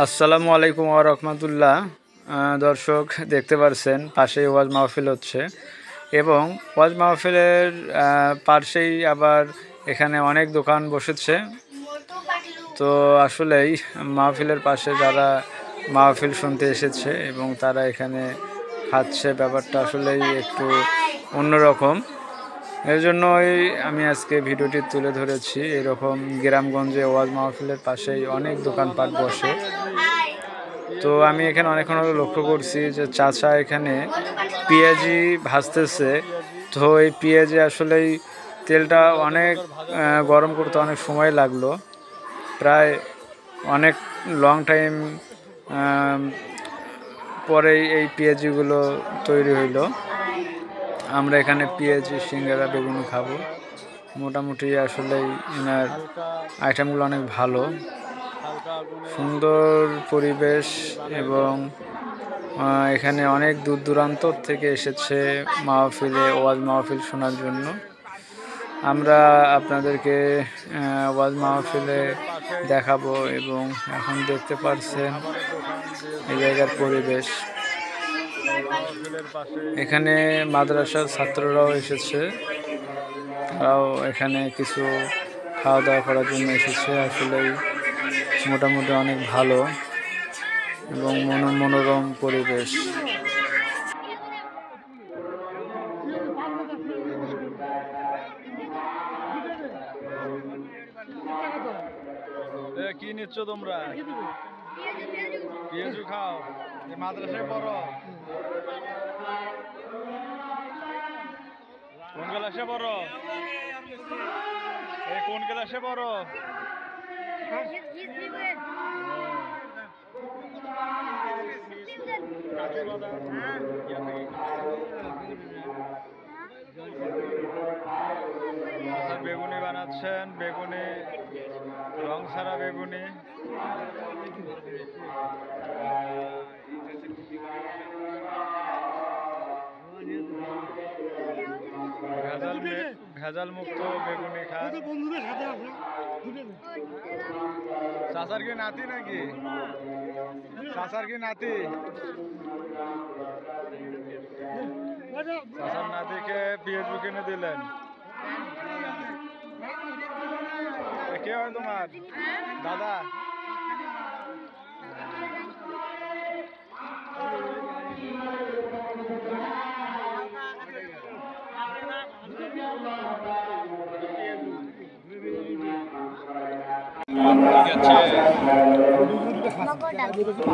আসসালামু আলাইকুম ওয়া রাহমাতুল্লাহ। দর্শক দেখতে পাচ্ছেন পাশেই ওয়াজ মাহফিল হচ্ছে এবং ওয়াজ মাহফিলের পাশেই আবার এখানে অনেক দোকান বসেছে। তো আসলেই মাহফিলের পাশে যারা মাহফিল শুনতে এসেছে এবং তারা এখানে খাচ্ছে, ব্যাপারটা আসলেই একটু অন্যরকম। এর জন্যই আমি আজকে ভিডিওটি তুলে ধরেছি। এরকম গ্রামগঞ্জে ওয়াজ মাহফিলের পাশেই অনেক দোকানপাট বসে। তো আমি এখানে অনেকক্ষণ লক্ষ্য করছি যে চাচা এখানে পেঁয়াজি ভাজতেছে। তো এই পেঁয়াজি আসলেই তেলটা অনেক গরম করতে অনেক সময় লাগলো, প্রায় অনেক লং টাইম পরেই এই পেঁয়াজিগুলো তৈরি হইলো। আমরা এখানে পেঁয়াজি, সিঙ্গারা, বেগুনি খাবো। মোটামুটি আসলেই এনার আইটেমগুলো অনেক ভালো, সুন্দর পরিবেশ এবং এখানে অনেক দূর দূরান্ত থেকে এসেছে মাহফিলে, ওয়াজ মাহফিল শোনার জন্য। আমরা আপনাদেরকে ওয়াজ মাহফিলে দেখাবো এবং এখন দেখতে পাচ্ছেন এই জায়গার পরিবেশ। এখানে মাদ্রাসার ছাত্ররাও এসেছে, তারাও এখানে কিছু খাওয়া দাওয়া করার জন্য এসেছে। আসলেই মোটামুটি অনেক ভালো এবং মনোরম পরিবেশ। কি নিচ্ছ তোমরা? পেঁয়াজু খাও, মাদ্রাসায় পড়ো? কোন ক্লাসে পড়ো? কোন ক্লাসে পড়ো? বেগুনি বানাচ্ছেন, বেগুনি রং ছাড়া বেগুনি। ভেজাল মুক্ত বেগুনি খান। চাচার কি নাতি নাকি? চাচার কি নাতি? চাচার নাতিকে পেঁয়াজু কিনে দিলেন। কে হয় তোমার দাদা? ঠিক আছে।